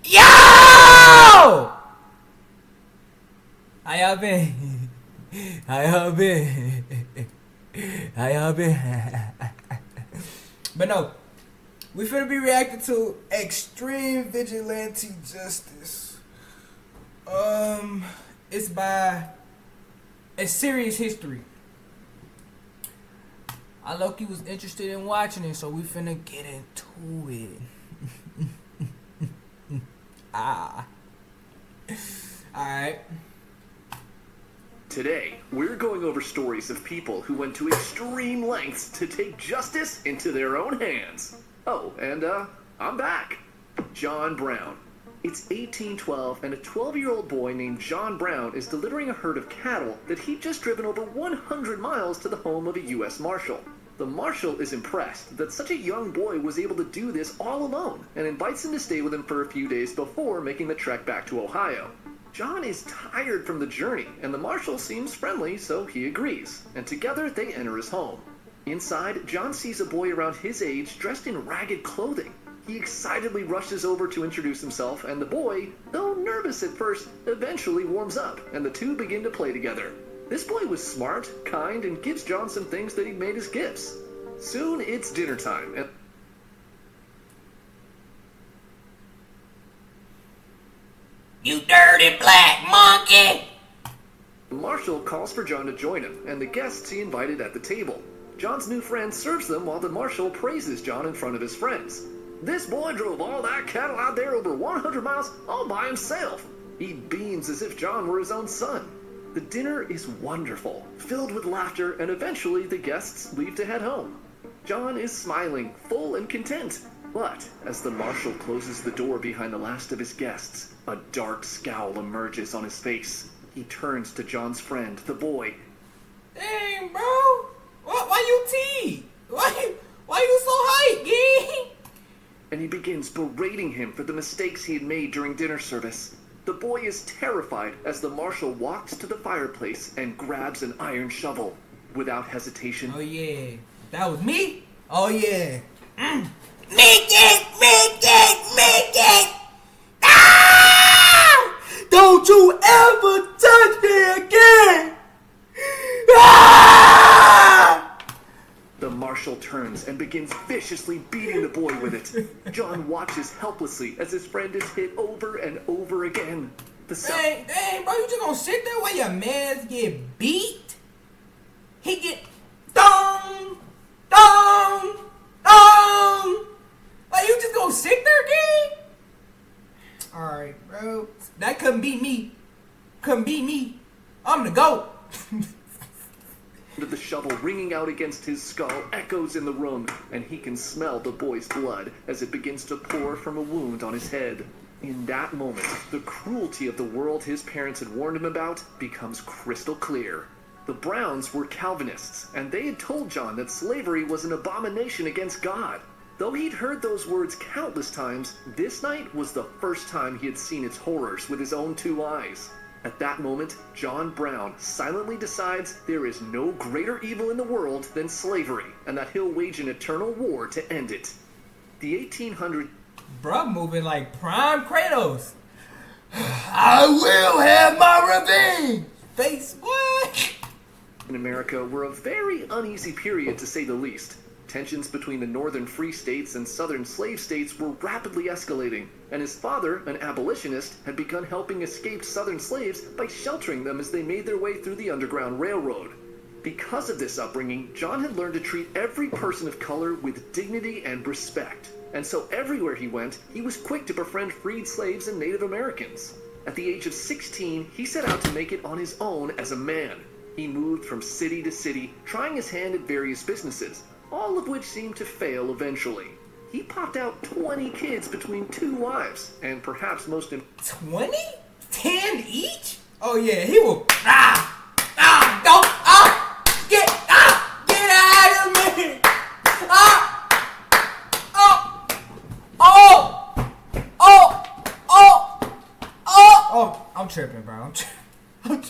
Yo! How y'all been? How y'all been? How y'all been? But no, we finna be reacting to Extreme Vigilante Justice. It's by A Serious History. I low-key was interested in watching it, so we finna get into it. Alright. Today, we're going over stories of people who went to extreme lengths to take justice into their own hands. Oh, and I'm back. John Brown. It's 1812, and a 12-year-old boy named John Brown is delivering a herd of cattle that he'd just driven over 100 miles to the home of a U.S. Marshal. The Marshal is impressed that such a young boy was able to do this all alone, and invites him to stay with him for a few days before making the trek back to Ohio. John is tired from the journey, and the Marshal seems friendly, so he agrees, and together they enter his home. Inside, John sees a boy around his age dressed in ragged clothing. He excitedly rushes over to introduce himself, and the boy, though nervous at first, eventually warms up, and the two begin to play together. This boy was smart, kind, and gives John some things that he'd made as gifts. Soon it's dinner time, and You dirty black monkey! the Marshal calls for John to join him, and the guests he invited at the table. John's new friend serves them while the Marshal praises John in front of his friends. This boy drove all that cattle out there over 100 miles all by himself. He beams as if John were his own son. The dinner is wonderful, filled with laughter, and eventually the guests leave to head home. John is smiling, full and content. But as the Marshal closes the door behind the last of his guests, a dark scowl emerges on his face. He turns to John's friend, the boy. Dang, bro. Why you tea? Why you so hype, gang? And he begins berating him for the mistakes he had made during dinner service. The boy is terrified as the Marshal walks to the fireplace and grabs an iron shovel. Without hesitation, Oh yeah. That was me? Oh yeah. Make it! Ah! Don't you ever touch me again! Ah! the Marshal turns and begins viciously beating the boy with it. John watches helplessly as his friend is hit over and over again. The sound Dang, bro, you just gonna sit there while your mans get beat? He get dong. Like, you just gonna sit there, gang? Alright, bro. That couldn't be me. I'm the GOAT. of the shovel ringing out against his skull echoes in the room, and he can smell the boy's blood as it begins to pour from a wound on his head. In that moment, the cruelty of the world his parents had warned him about becomes crystal clear. The Browns were Calvinists, and they had told John that slavery was an abomination against God. Though he'd heard those words countless times, this night was the first time he had seen its horrors with his own two eyes. At that moment, John Brown silently decides there is no greater evil in the world than slavery, and that he'll wage an eternal war to end it. The 1800s. Bruh moving like prime Kratos. I will have my revenge. Face what? In America were a very uneasy period, to say the least. Tensions between the northern free states and southern slave states were rapidly escalating, and his father, an abolitionist, had begun helping escaped southern slaves by sheltering them as they made their way through the Underground Railroad. Because of this upbringing, John had learned to treat every person of color with dignity and respect, and so everywhere he went, he was quick to befriend freed slaves and Native Americans. At the age of 16, he set out to make it on his own as a man. He moved from city to city, trying his hand at various businesses, all of which seemed to fail eventually. He popped out 20 kids between 2 wives, and perhaps most 20? 10 each? Oh yeah, he will. Get out of me! Oh, I'm tripping, bro. I'm tripping.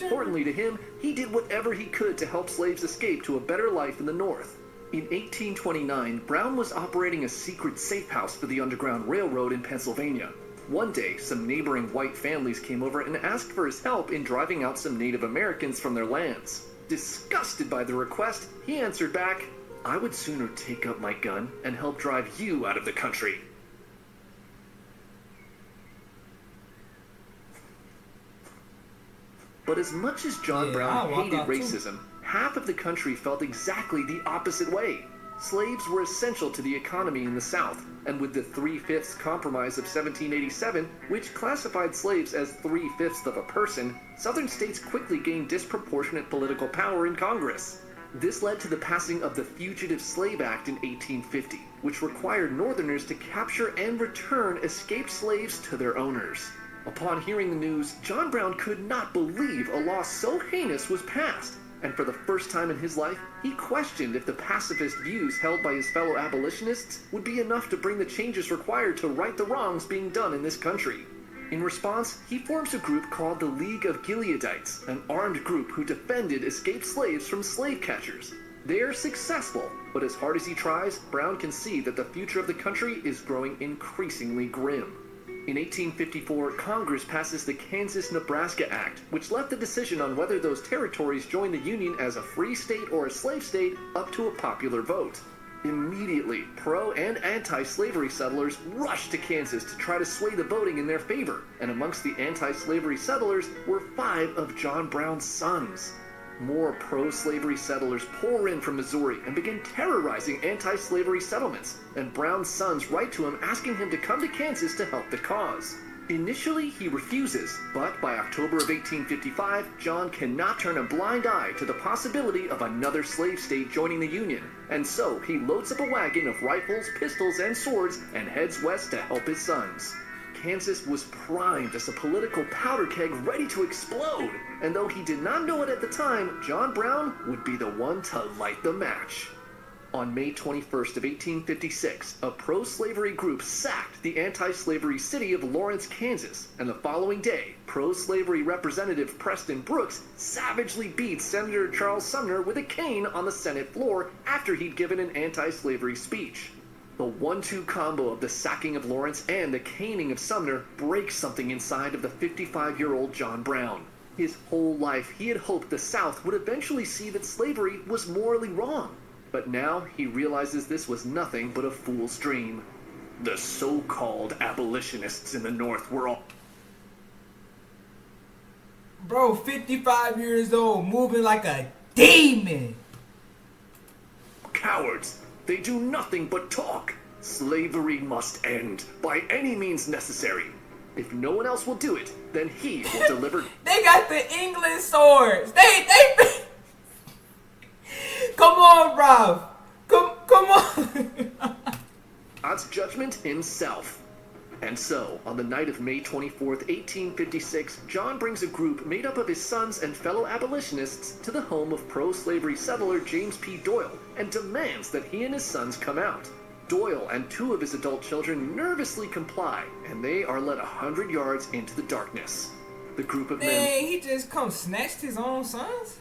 Importantly to him, he did whatever he could to help slaves escape to a better life in the North. In 1829, Brown was operating a secret safe house for the Underground Railroad in Pennsylvania. One day, some neighboring white families came over and asked for his help in driving out some Native Americans from their lands. Disgusted by the request, he answered back, "I would sooner take up my gun and help drive you out of the country." But as much as John Brown hated racism, half of the country felt exactly the opposite way. Slaves were essential to the economy in the South, and with the 3/5 Compromise of 1787, which classified slaves as 3/5 of a person, Southern states quickly gained disproportionate political power in Congress. This led to the passing of the Fugitive Slave Act in 1850, which required Northerners to capture and return escaped slaves to their owners. Upon hearing the news, John Brown could not believe a law so heinous was passed, and for the first time in his life, he questioned if the pacifist views held by his fellow abolitionists would be enough to bring the changes required to right the wrongs being done in this country. In response, he forms a group called the League of Gileadites, an armed group who defended escaped slaves from slave catchers. They are successful, but as hard as he tries, Brown can see that the future of the country is growing increasingly grim. In 1854, Congress passes the Kansas-Nebraska Act, which left the decision on whether those territories join the Union as a free state or a slave state up to a popular vote. Immediately, pro- and anti-slavery settlers rushed to Kansas to try to sway the voting in their favor, and amongst the anti-slavery settlers were 5 of John Brown's sons. More pro-slavery settlers pour in from Missouri and begin terrorizing anti-slavery settlements, and Brown's sons write to him asking him to come to Kansas to help the cause. Initially, he refuses, but by October of 1855, John cannot turn a blind eye to the possibility of another slave state joining the Union, and so he loads up a wagon of rifles, pistols, and swords and heads west to help his sons. Kansas was primed as a political powder keg ready to explode, and though he did not know it at the time, John Brown would be the one to light the match. On May 21st of 1856, a pro-slavery group sacked the anti-slavery city of Lawrence, Kansas, and the following day, pro-slavery Representative Preston Brooks savagely beat Senator Charles Sumner with a cane on the Senate floor after he'd given an anti-slavery speech. The 1-2 combo of the sacking of Lawrence and the caning of Sumner breaks something inside of the 55-year-old John Brown. His whole life, he had hoped the South would eventually see that slavery was morally wrong. But now he realizes this was nothing but a fool's dream. The so-called abolitionists in the North were all... Bro, 55 years old, moving like a demon. cowards. They do nothing but talk. Slavery must end by any means necessary. If no one else will do it, then he will deliver. They got the England swords. They Come on, bro. Come on. God's judgment himself. And so, on the night of May 24th, 1856, John brings a group made up of his sons and fellow abolitionists to the home of pro-slavery settler James P. Doyle and demands that he and his sons come out. Doyle and two of his adult children nervously comply, and they are led 100 yards into the darkness. The group of men he just come snatched his own sons?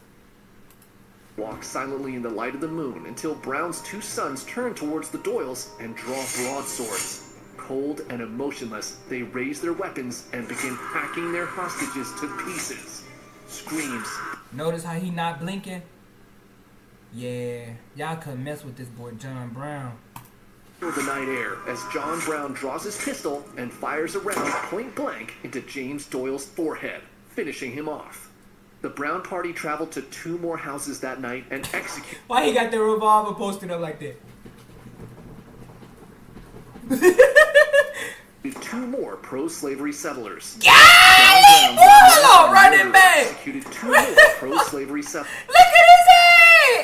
walk silently in the light of the moon until Brown's two sons turn towards the Doyles and draw broadswords. Cold and emotionless, they raise their weapons and begin hacking their hostages to pieces. Screams. Notice how he not blinking? Yeah, y'all couldn't mess with this boy John Brown. Fill the night air as John Brown draws his pistol and fires a round point blank into James Doyle's forehead, finishing him off. The Brown party traveled to two more houses that night and executed. Why he got the revolver posted up like that? Two more pro-slavery settlers. Hold on, running back. Executed two more pro-slavery settlers. Look at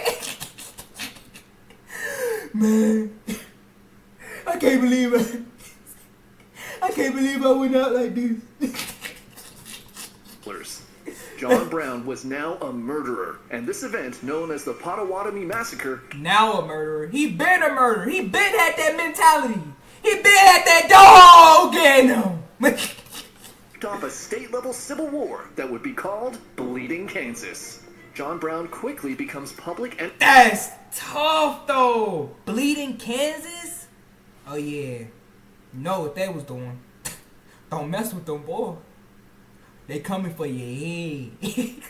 his head! Man, I can't believe it. I can't believe I went out like this. John Brown was now a murderer, and this event, known as the Potawatomi Massacre, now a murderer. He been a murderer. He been had that mentality. He been had that dog in him. kicked off a state-level civil war that would be called Bleeding Kansas. John Brown quickly becomes public and... That's tough, though. Bleeding Kansas? Oh, yeah. You know what they was doing. Don't mess with them, boy. They coming for your head.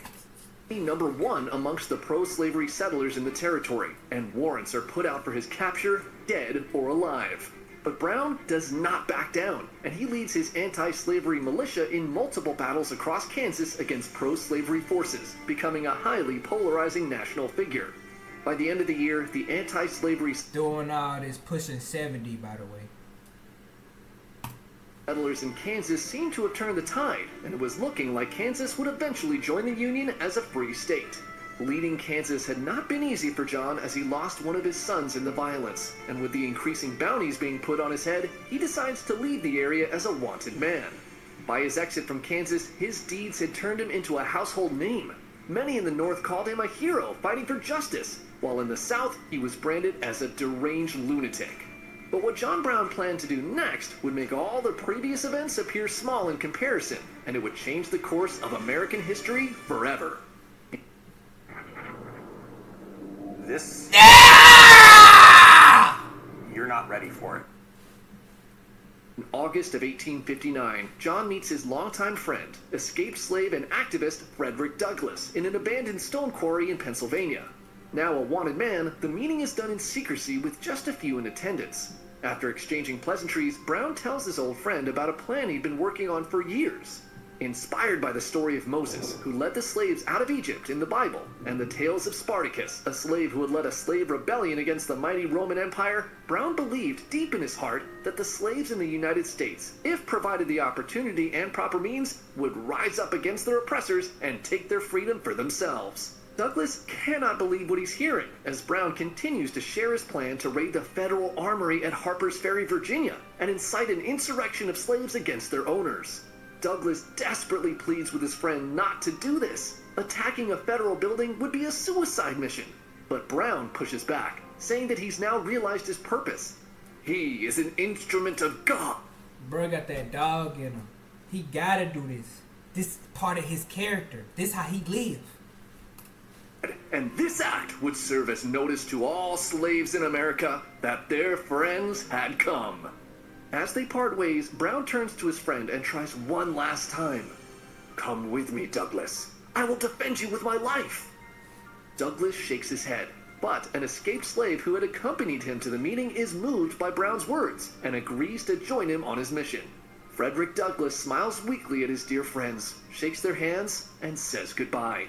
Number one amongst the pro-slavery settlers in the territory, and warrants are put out for his capture, dead or alive. But Brown does not back down, and he leads his anti-slavery militia in multiple battles across Kansas against pro-slavery forces, becoming a highly polarizing national figure. By the end of the year, the anti-slavery Doing all this pushing 70, by the way. settlers in Kansas seemed to have turned the tide, and it was looking like Kansas would eventually join the Union as a free state. Leading Kansas had not been easy for John, as he lost one of his sons in the violence, and with the increasing bounties being put on his head, he decides to leave the area as a wanted man. By his exit from Kansas, his deeds had turned him into a household name. Many in the North called him a hero fighting for justice, while in the South he was branded as a deranged lunatic. But what John Brown planned to do next would make all the previous events appear small in comparison, and it would change the course of American history forever. This, Ah! you're not ready for it. In August of 1859, John meets his longtime friend, escaped slave and activist Frederick Douglass, in an abandoned stone quarry in Pennsylvania. Now a wanted man, the meeting is done in secrecy with just a few in attendance. After exchanging pleasantries, Brown tells his old friend about a plan he'd been working on for years. Inspired by the story of Moses, who led the slaves out of Egypt in the Bible, and the tales of Spartacus, a slave who had led a slave rebellion against the mighty Roman Empire, Brown believed deep in his heart that the slaves in the United States, if provided the opportunity and proper means, would rise up against their oppressors and take their freedom for themselves. Douglass cannot believe what he's hearing, as Brown continues to share his plan to raid the federal armory at Harper's Ferry, Virginia, and incite an insurrection of slaves against their owners. Douglass desperately pleads with his friend not to do this. Attacking a federal building would be a suicide mission. But Brown pushes back, saying that he's now realized his purpose. He is an instrument of God. Bro got that dog in him. He gotta do this. This is part of his character. This is how he lives. And this act would serve as notice to all slaves in America that their friends had come. As they part ways, Brown turns to his friend and tries one last time. "Come with me, Douglass. I will defend you with my life." Douglass shakes his head, but an escaped slave who had accompanied him to the meeting is moved by Brown's words and agrees to join him on his mission. Frederick Douglass smiles weakly at his dear friends, shakes their hands, and says goodbye.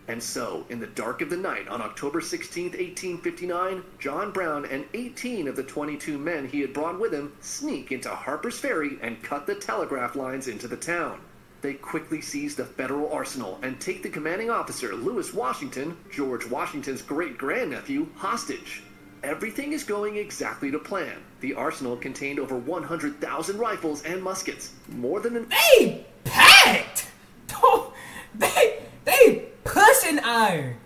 And so, in the dark of the night on October 16, 1859, John Brown and 18 of the 22 men he had brought with him sneak into Harper's Ferry and cut the telegraph lines into the town. They quickly seize the federal arsenal and take the commanding officer, Lewis Washington, George Washington's great-grandnephew, hostage. Everything is going exactly to plan. The arsenal contained over 100,000 rifles and muskets, more than They packed! They pushing iron!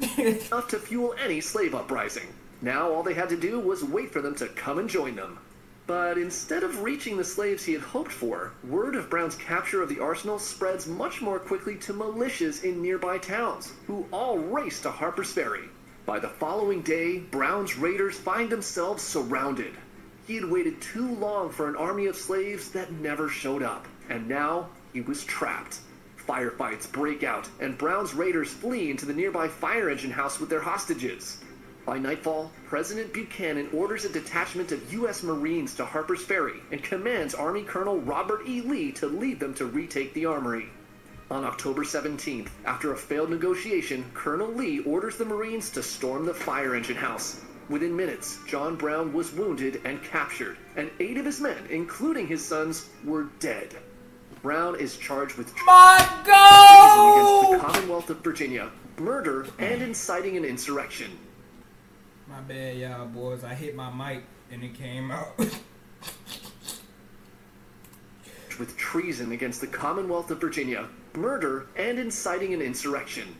enough to fuel any slave uprising. Now all they had to do was wait for them to come and join them. But instead of reaching the slaves he had hoped for, word of Brown's capture of the arsenal spreads much more quickly to militias in nearby towns, who all race to Harper's Ferry. By the following day, Brown's raiders find themselves surrounded. He had waited too long for an army of slaves that never showed up, and now he was trapped. Firefights break out, and Brown's raiders flee into the nearby fire engine house with their hostages. By nightfall, President Buchanan orders a detachment of U.S. Marines to Harper's Ferry and commands Army Colonel Robert E. Lee to lead them to retake the armory. On October 17th, after a failed negotiation, Colonel Lee orders the Marines to storm the fire engine house. Within minutes, John Brown was wounded and captured, and 8 of his men, including his sons, were dead. Brown is charged with My treason God! against the Commonwealth of Virginia, murder, and inciting an insurrection. My bad, y'all boys. I hit my mic and it came out. With treason against the Commonwealth of Virginia, murder, and inciting an insurrection.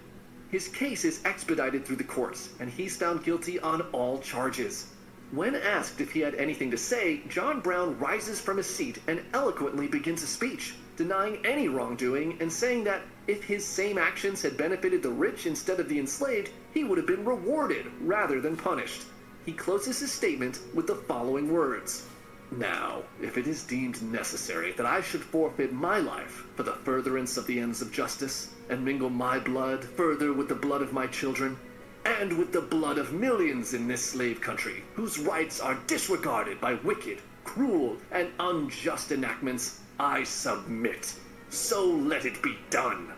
His case is expedited through the courts, and he's found guilty on all charges. When asked if he had anything to say, John Brown rises from his seat and eloquently begins a speech, denying any wrongdoing and saying that if his same actions had benefited the rich instead of the enslaved, he would have been rewarded rather than punished. He closes his statement with the following words: Now, if it is deemed necessary that I should forfeit my life for the furtherance of the ends of justice, and mingle my blood further with the blood of my children, and with the blood of millions in this slave country, whose rights are disregarded by wicked, cruel, and unjust enactments, I submit. So let it be done.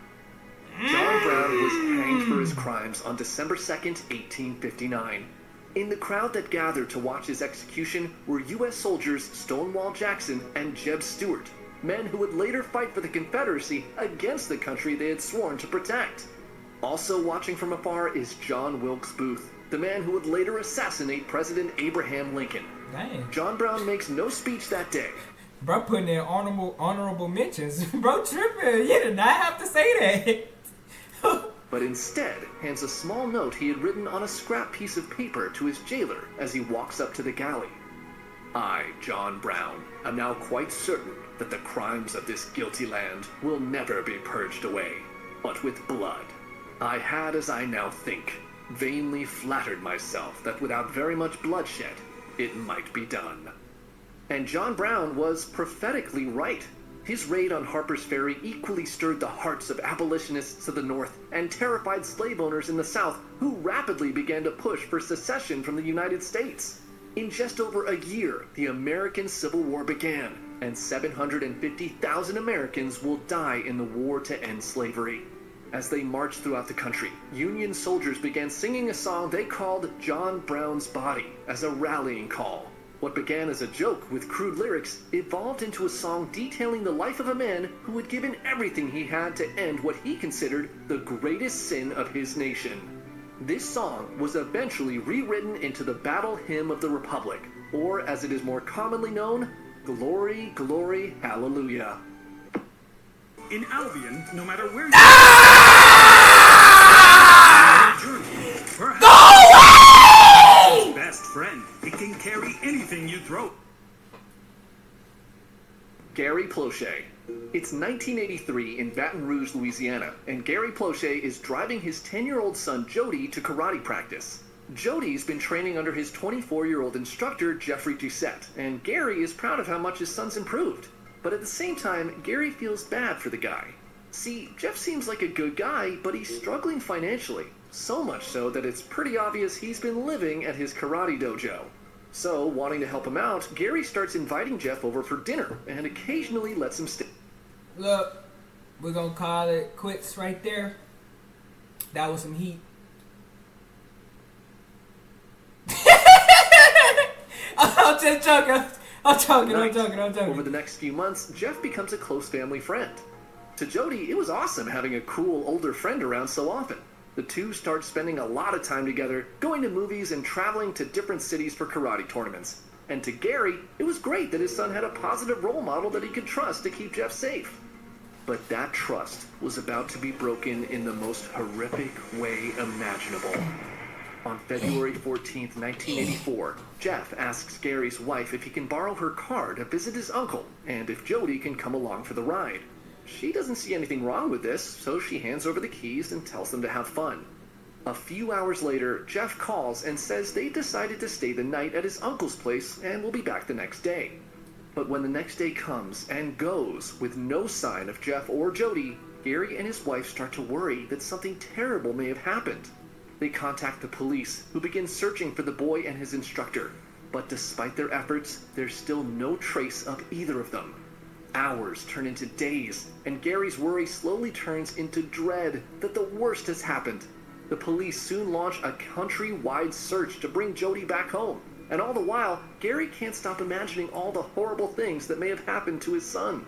John Brown was hanged for his crimes on December 2nd, 1859. In the crowd that gathered to watch his execution were U.S. soldiers Stonewall Jackson and Jeb Stuart, men who would later fight for the Confederacy against the country they had sworn to protect. Also watching from afar is John Wilkes Booth, the man who would later assassinate President Abraham Lincoln. Dang. John Brown makes no speech that day. Bro putting in honorable mentions. Bro tripping. You did not have to say that. But instead hands a small note he had written on a scrap piece of paper to his jailer as he walks up to the galley. I, John Brown, am now quite certain that the crimes of this guilty land will never be purged away, but with blood. I had, as I now think, vainly flattered myself that without very much bloodshed, it might be done. And John Brown was prophetically right. His raid on Harper's Ferry equally stirred the hearts of abolitionists to the north and terrified slave owners in the south, who rapidly began to push for secession from the United States. In just over a year, the American Civil War began, and 750,000 Americans will die in the war to end slavery. As they marched throughout the country, Union soldiers began singing a song they called John Brown's Body as a rallying call. What began as a joke with crude lyrics evolved into a song detailing the life of a man who had given everything he had to end what he considered the greatest sin of his nation. This song was eventually rewritten into the Battle Hymn of the Republic, or as it is more commonly known, Glory, Glory, Hallelujah. In Albion, no matter where you journey, perhaps best friend, it can carry anything you throw. Gary Plauché. It's 1983 in Baton Rouge, Louisiana, and Gary Plauché is driving his 10-year-old son Jody to karate practice. Jody's been training under his 24-year-old instructor, Jeffrey Doucette, and Gary is proud of how much his son's improved. But at the same time, Gary feels bad for the guy. See, Jeff seems like a good guy, but he's struggling financially. So much so that it's pretty obvious he's been living at his karate dojo. So, wanting to help him out, Gary starts inviting Jeff over for dinner, and occasionally lets him stay. Look, we're gonna call it quits right there. That was some heat. I'm just joking. I'm joking. Over the next few months, Jeff becomes a close family friend. To Jody, it was awesome having a cool older friend around so often. The two start spending a lot of time together, going to movies and traveling to different cities for karate tournaments. And to Gary, it was great that his son had a positive role model that he could trust to keep Jeff safe. But that trust was about to be broken in the most horrific way imaginable. On February 14th, 1984, Jeff asks Gary's wife if he can borrow her car to visit his uncle, and if Jody can come along for the ride. She doesn't see anything wrong with this, so she hands over the keys and tells them to have fun. A few hours later, Jeff calls and says they decided to stay the night at his uncle's place and will be back the next day. But when the next day comes and goes with no sign of Jeff or Jody, Gary and his wife start to worry that something terrible may have happened. They contact the police, who begin searching for the boy and his instructor. But despite their efforts, there's still no trace of either of them. Hours turn into days, and Gary's worry slowly turns into dread that the worst has happened. The police soon launch a country-wide search to bring Jody back home. And all the while, Gary can't stop imagining all the horrible things that may have happened to his son.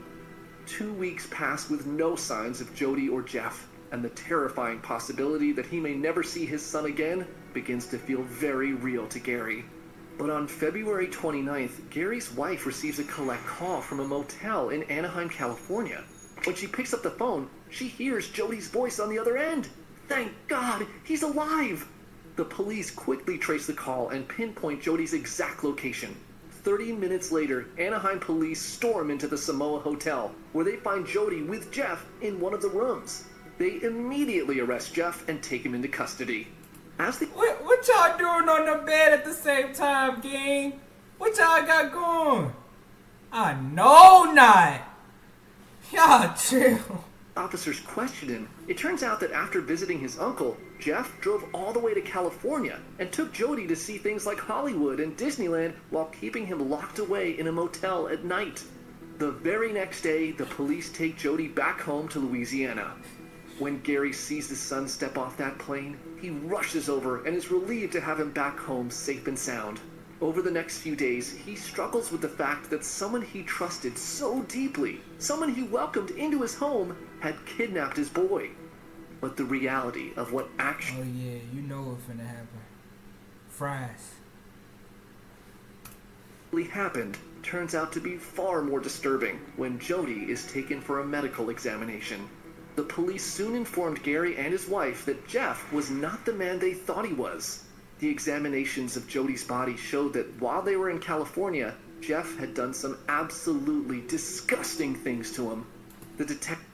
2 weeks pass with no signs of Jody or Jeff, and the terrifying possibility that he may never see his son again begins to feel very real to Gary. But on February 29th, Gary's wife receives a collect call from a motel in Anaheim, California. When she picks up the phone, she hears Jody's voice on the other end. Thank God, he's alive! The police quickly trace the call and pinpoint Jody's exact location. 30 minutes later, Anaheim police storm into the Samoa Hotel, where they find Jody with Jeff in one of the rooms. They immediately arrest Jeff and take him into custody. What y'all doing on the bed at the same time, gang? What y'all got going? I know not. Y'all chill. Officers questioned him. It turns out that after visiting his uncle, Jeff drove all the way to California and took Jody to see things like Hollywood and Disneyland while keeping him locked away in a motel at night. The very next day, the police take Jody back home to Louisiana. When Gary sees his son step off that plane, he rushes over and is relieved to have him back home safe and sound. Over the next few days, he struggles with the fact that someone he trusted so deeply, someone he welcomed into his home, had kidnapped his boy. But the reality of what actually Oh yeah, you know what's finna happen. Fries. happened turns out to be far more disturbing when Jody is taken for a medical examination. The police soon informed Gary and his wife that Jeff was not the man they thought he was. The examinations of Jody's body showed that while they were in California, Jeff had done some absolutely disgusting things to him. The detective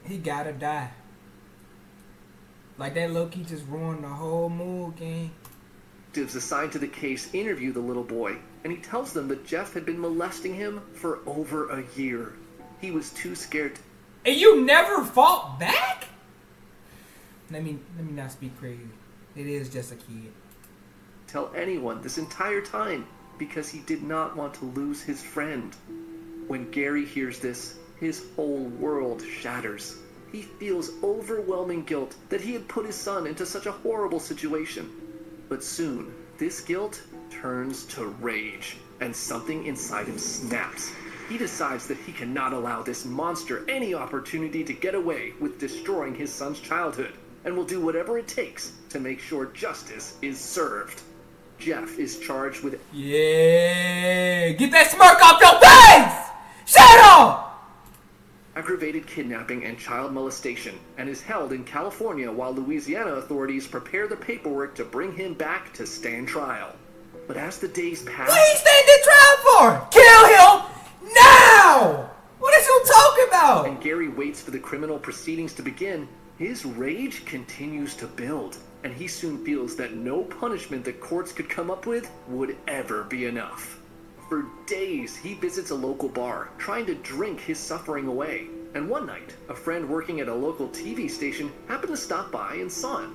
He gotta die. Like that Loki just ruined the whole mood, gang. assigned to the case interview the little boy, and he tells them that Jeff had been molesting him for over a year. He was too scared And you never fought back? Let me not speak crazy. It is just a kid. to tell anyone this entire time because he did not want to lose his friend. When Gary hears this, his whole world shatters. He feels overwhelming guilt that he had put his son into such a horrible situation. But soon, this guilt turns to rage, and something inside him snaps. He decides that he cannot allow this monster any opportunity to get away with destroying his son's childhood, and will do whatever it takes to make sure justice is served. Jeff is charged with Yeah, get that smirk off your face! Shut up! aggravated kidnapping and child molestation, and is held in California while Louisiana authorities prepare the paperwork to bring him back to stand trial. But as the days pass, What are you standing trial for? Kill him now! What is you talking about? and Gary waits for the criminal proceedings to begin, his rage continues to build, and he soon feels that no punishment that courts could come up with would ever be enough. For days, he visits a local bar, trying to drink his suffering away. And one night, a friend working at a local TV station happened to stop by and saw him.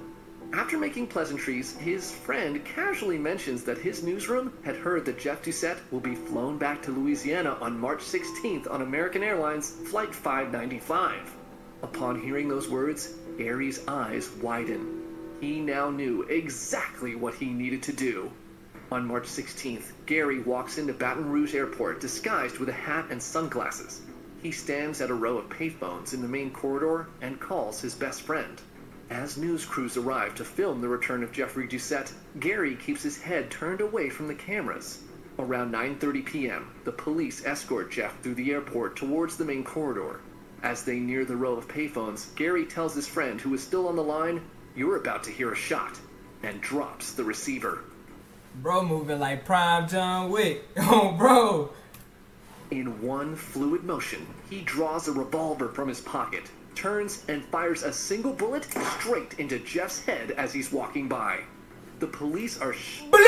After making pleasantries, his friend casually mentions that his newsroom had heard that Jeff Doucette will be flown back to Louisiana on March 16th on American Airlines Flight 595. Upon hearing those words, Gary's eyes widen. He now knew exactly what he needed to do. On March 16th, Gary walks into Baton Rouge Airport disguised with a hat and sunglasses. He stands at a row of payphones in the main corridor and calls his best friend. As news crews arrive to film the return of Jeffrey Doucette, Gary keeps his head turned away from the cameras. Around 9:30 p.m., the police escort Jeff through the airport towards the main corridor. As they near the row of payphones, Gary tells his friend, who is still on the line, "You're about to hear a shot," and drops the receiver. Bro moving like prime John Wick. Oh, bro. In one fluid motion, he draws a revolver from his pocket, turns and fires a single bullet straight into Jeff's head as he's walking by. The police are Blue!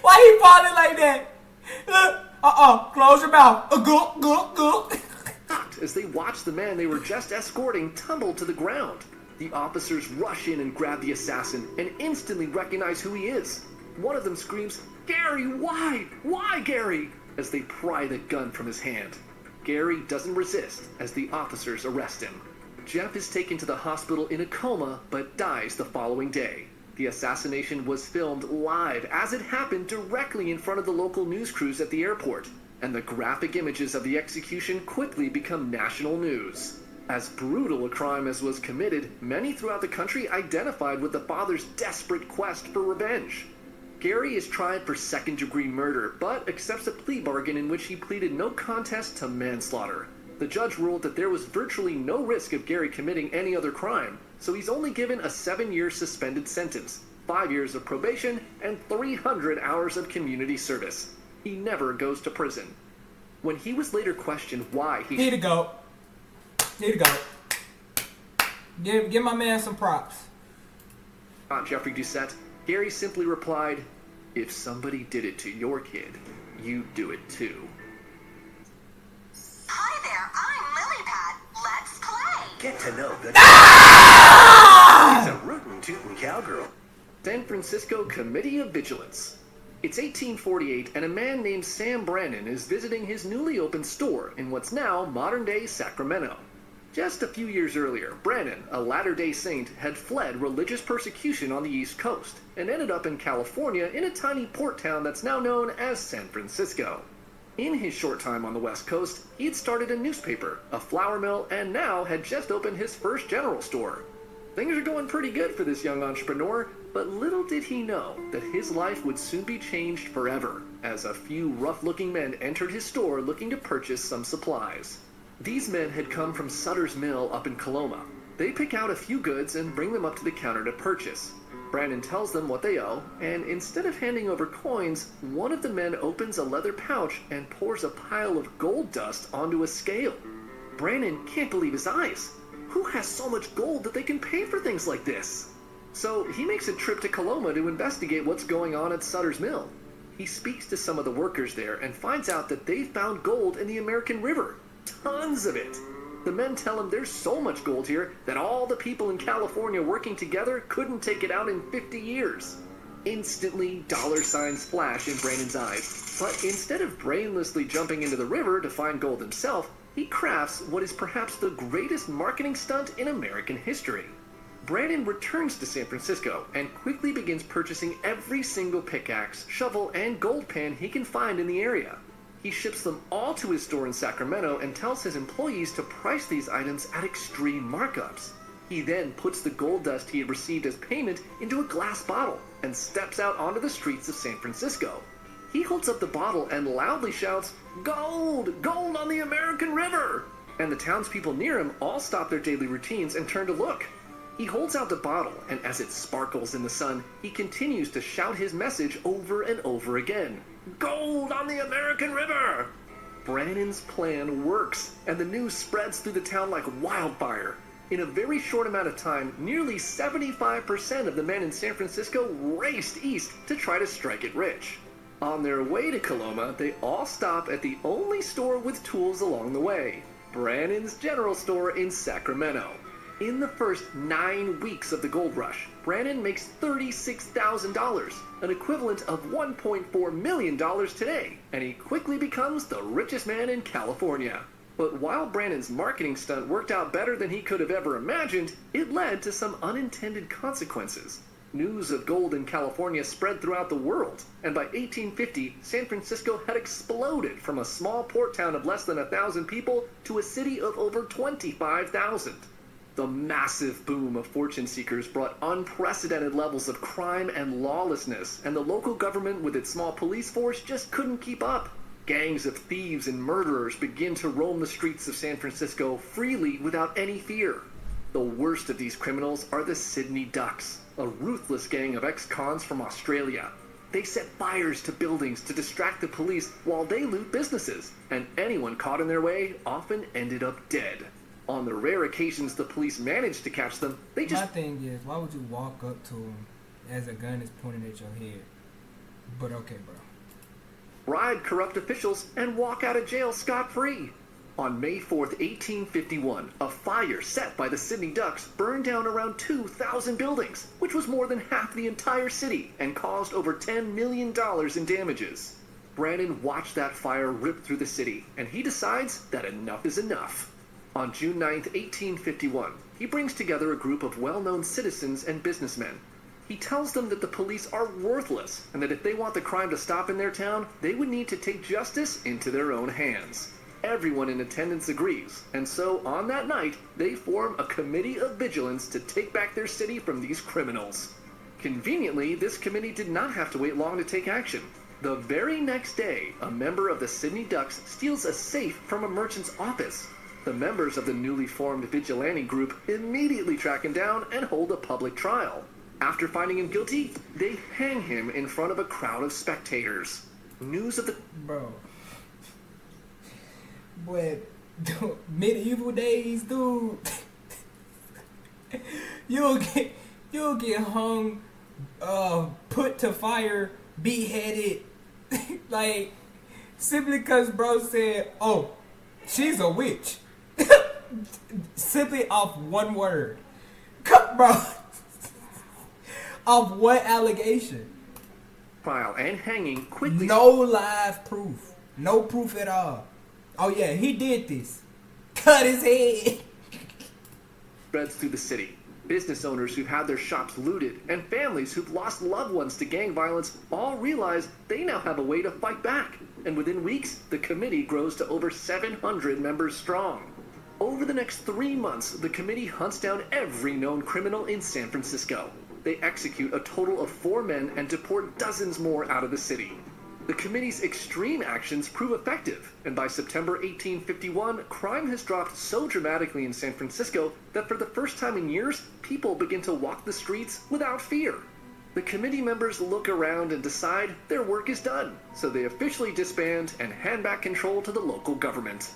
Why he falling like that? Look, close your mouth. Go. shocked as they watch the man they were just escorting tumble to the ground. The officers rush in and grab the assassin and instantly recognize who he is. One of them screams, "Gary, why? Why, Gary?" as they pry the gun from his hand. Gary doesn't resist as the officers arrest him. Jeff is taken to the hospital in a coma but dies the following day. The assassination was filmed live as it happened directly in front of the local news crews at the airport, and the graphic images of the execution quickly become national news. As brutal a crime as was committed, many throughout the country identified with the father's desperate quest for revenge. Gary is tried for second-degree murder, but accepts a plea bargain in which he pleaded no contest to manslaughter. The judge ruled that there was virtually no risk of Gary committing any other crime, so he's only given a 7-year suspended sentence, 5 years of probation, and 300 hours of community service. He never goes to prison. When he was later questioned why he... Need to go. Give my man some props. Not Jeffrey Doucette. Gary simply replied, "If somebody did it to your kid, you'd do it too." Hi there, I'm Lilypad. Let's play. Get to know the It's a rootin' tootin' cowgirl. San Francisco Committee of Vigilance. It's 1848, and a man named Sam Brannan is visiting his newly opened store in what's now modern-day Sacramento. Just a few years earlier, Brannan, a Latter-day Saint, had fled religious persecution on the East Coast and ended up in California in a tiny port town that's now known as San Francisco. In his short time on the West Coast, he had started a newspaper, a flour mill, and now had just opened his first general store. Things are going pretty good for this young entrepreneur, but little did he know that his life would soon be changed forever, as a few rough-looking men entered his store looking to purchase some supplies. These men had come from Sutter's Mill up in Coloma. They pick out a few goods and bring them up to the counter to purchase. Brannan tells them what they owe, and instead of handing over coins, one of the men opens a leather pouch and pours a pile of gold dust onto a scale. Brannan can't believe his eyes. Who has so much gold that they can pay for things like this? So he makes a trip to Coloma to investigate what's going on at Sutter's Mill. He speaks to some of the workers there and finds out that they found gold in the American River. Tons of it. The men tell him there's so much gold here that all the people in California working together couldn't take it out in 50 years. Instantly, dollar signs flash in Brannan's eyes, but instead of brainlessly jumping into the river to find gold himself, he crafts what is perhaps the greatest marketing stunt in American history. Brannan returns to San Francisco and quickly begins purchasing every single pickaxe, shovel, and gold pan he can find in the area. He ships them all to his store in Sacramento and tells his employees to price these items at extreme markups. He then puts the gold dust he had received as payment into a glass bottle and steps out onto the streets of San Francisco. He holds up the bottle and loudly shouts, "Gold! Gold on the American River!" And the townspeople near him all stop their daily routines and turn to look. He holds out the bottle, and as it sparkles in the sun, he continues to shout his message over and over again. "Gold on the American River!" Brannan's plan works, and the news spreads through the town like wildfire. In a very short amount of time, nearly 75% of the men in San Francisco raced east to try to strike it rich. On their way to Coloma, they all stop at the only store with tools along the way, Brannan's General Store in Sacramento. In the first 9 weeks of the gold rush, Brannan makes $36,000, an equivalent of $1.4 million today, and he quickly becomes the richest man in California. But while Brannan's marketing stunt worked out better than he could have ever imagined, it led to some unintended consequences. News of gold in California spread throughout the world, and by 1850, San Francisco had exploded from a small port town of less than 1,000 people to a city of over 25,000. The massive boom of fortune seekers brought unprecedented levels of crime and lawlessness, and the local government with its small police force just couldn't keep up. Gangs of thieves and murderers begin to roam the streets of San Francisco freely without any fear. The worst of these criminals are the Sydney Ducks, a ruthless gang of ex-cons from Australia. They set fires to buildings to distract the police while they loot businesses, and anyone caught in their way often ended up dead. On the rare occasions the police managed to catch them, they just... My thing is, why would you walk up to him as a gun is pointed at your head? But okay, bro. bribe corrupt officials and walk out of jail scot-free. On May 4th, 1851, a fire set by the Sydney Ducks burned down around 2,000 buildings, which was more than half the entire city and caused over $10 million in damages. Brannan watched that fire rip through the city, and he decides that enough is enough. On June 9th, 1851, he brings together a group of well-known citizens and businessmen. He tells them that the police are worthless, and that if they want the crime to stop in their town, they would need to take justice into their own hands. Everyone in attendance agrees, and so on that night, they form a committee of vigilance to take back their city from these criminals. Conveniently, this committee did not have to wait long to take action. The very next day, a member of the Sydney Ducks steals a safe from a merchant's office. The members of the newly formed vigilante group immediately track him down and hold a public trial. After finding him guilty, they hang him in front of a crowd of spectators. News of the... Bro. But medieval days, dude. You'll get hung, put to fire, beheaded, like, simply because bro said, oh, she's a witch. Simply off one word. Bro. Off what allegation? Trial and hanging quickly. No live proof. No proof at all. Oh yeah, he did this. Cut his head. Spreads through the city. Business owners who've had their shops looted and families who've lost loved ones to gang violence all realize they now have a way to fight back. And within weeks, the committee grows to over 700 members strong. Over the next 3 months, the committee hunts down every known criminal in San Francisco. They execute a total of 4 men and deport dozens more out of the city. The committee's extreme actions prove effective, and by September 1851, crime has dropped so dramatically in San Francisco that for the first time in years, people begin to walk the streets without fear. The committee members look around and decide their work is done, so they officially disband and hand back control to the local government.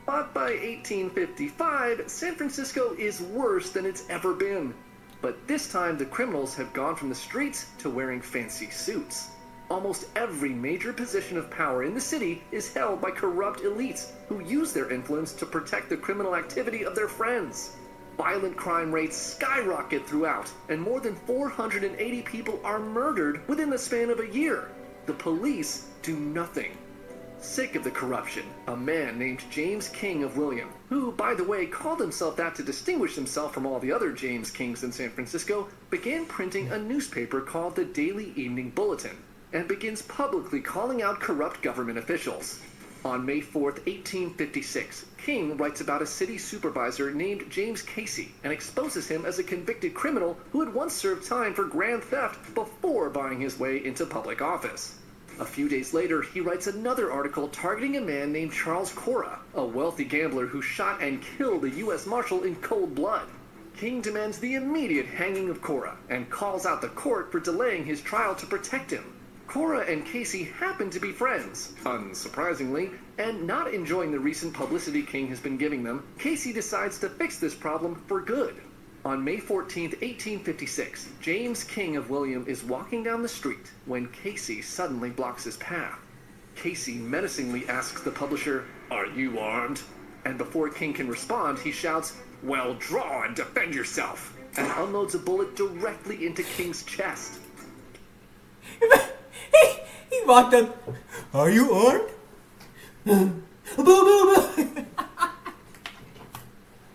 But by 1855, San Francisco is worse than it's ever been. But this time, the criminals have gone from the streets to wearing fancy suits. Almost every major position of power in the city is held by corrupt elites who use their influence to protect the criminal activity of their friends. Violent crime rates skyrocket throughout, and more than 480 people are murdered within the span of a year. The police do nothing. Sick of the corruption, a man named James King of William, who, by the way, called himself that to distinguish himself from all the other James Kings in San Francisco, began printing a newspaper called the Daily Evening Bulletin, and begins publicly calling out corrupt government officials. On May 4th, 1856, King writes about a city supervisor named James Casey and exposes him as a convicted criminal who had once served time for grand theft before buying his way into public office. A few days later, he writes another article targeting a man named Charles Cora, a wealthy gambler who shot and killed a U.S. Marshal in cold blood. King demands the immediate hanging of Cora and calls out the court for delaying his trial to protect him. Cora and Casey happen to be friends, unsurprisingly, and not enjoying the recent publicity King has been giving them, Casey decides to fix this problem for good. On May 14, 1856, James King of William is walking down the street when Casey suddenly blocks his path. Casey menacingly asks the publisher, "Are you armed?" And before King can respond, he shouts, "Well, draw and defend yourself," and unloads a bullet directly into King's chest. He walked up. Are you armed?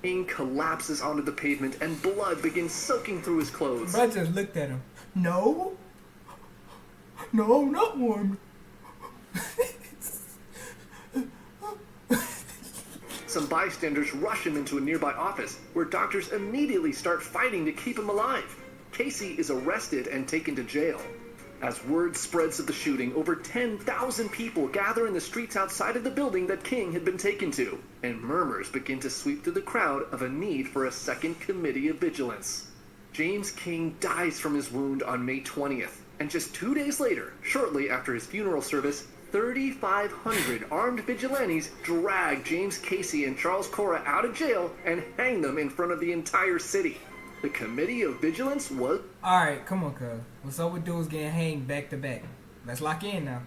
King collapses onto the pavement and blood begins soaking through his clothes. Bro just looked at him. No, I'm not armed. Some bystanders rush him into a nearby office, where doctors immediately start fighting to keep him alive. Casey is arrested and taken to jail. As word spreads of the shooting, over 10,000 people gather in the streets outside of the building that King had been taken to, and murmurs begin to sweep through the crowd of a need for a second committee of vigilance. James King dies from his wound on May 20th, and just 2 days later, shortly after his funeral service, 3,500 armed vigilantes drag James Casey and Charles Cora out of jail and hang them in front of the entire city. The Committee of Vigilance was... Alright, come on, cuz. What's up with dudes getting hanged back to back? Let's lock in now.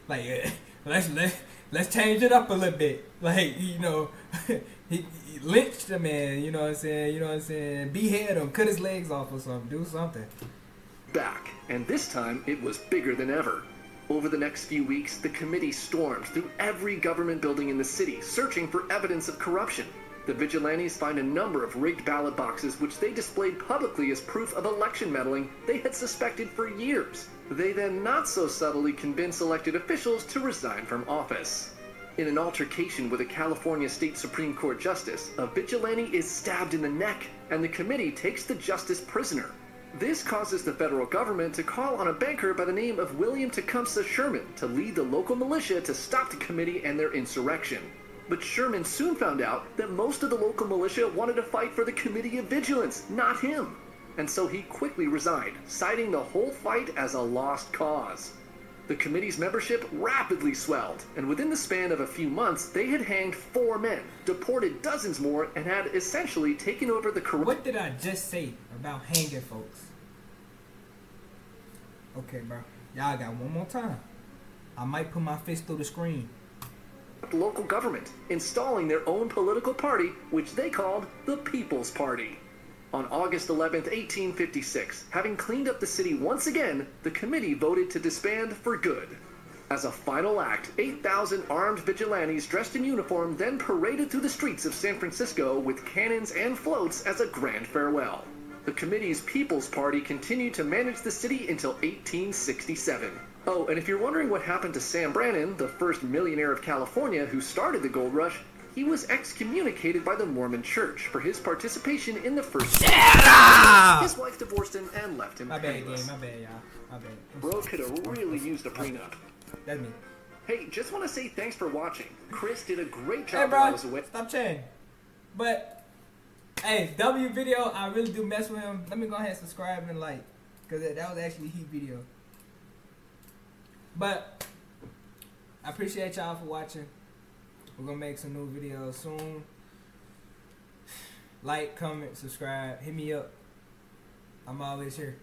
Let's change it up a little bit. Like, you know, he lynched the man, you know what I'm saying? Behead him, cut his legs off or something, do something. back, and this time it was bigger than ever. Over the next few weeks, the committee stormed through every government building in the city, searching for evidence of corruption. The vigilantes find a number of rigged ballot boxes which they displayed publicly as proof of election meddling they had suspected for years. They then not so subtly convince elected officials to resign from office. In an altercation with a California State Supreme Court justice, a vigilante is stabbed in the neck, and the committee takes the justice prisoner. This causes the federal government to call on a banker by the name of William Tecumseh Sherman to lead the local militia to stop the committee and their insurrection. But Sherman soon found out that most of the local militia wanted to fight for the Committee of Vigilance, not him. And so he quickly resigned, citing the whole fight as a lost cause. The committee's membership rapidly swelled, and within the span of a few months, they had hanged 4 men, deported dozens more, and had essentially taken over the corrupt. What did I just say about hanging folks? Okay, bro. Y'all got one more time. I might put my fist through the screen. Local government, installing their own political party, which they called the People's Party. On August 11th, 1856, having cleaned up the city once again, the committee voted to disband for good. As a final act, 8,000 armed vigilantes dressed in uniform then paraded through the streets of San Francisco with cannons and floats as a grand farewell. The committee's People's Party continued to manage the city until 1867. Oh, and if you're wondering what happened to Sam Brannan, the first millionaire of California who started the gold rush, he was excommunicated by the Mormon Church for his participation in the first. His wife divorced him and left him My bad, penniless. gang. My bad, y'all. My bad. Bro could have really used a prenup. That's me. Hey, just want to say thanks for watching. Chris did a great Hey, job while I bro. was away. Stop chatting. But, hey, W video, I really do mess with him. Let me go ahead and subscribe and like. Because that was actually a heat video. But, I appreciate y'all for watching. We're going to make some new videos soon. Like, comment, subscribe. Hit me up. I'm always here.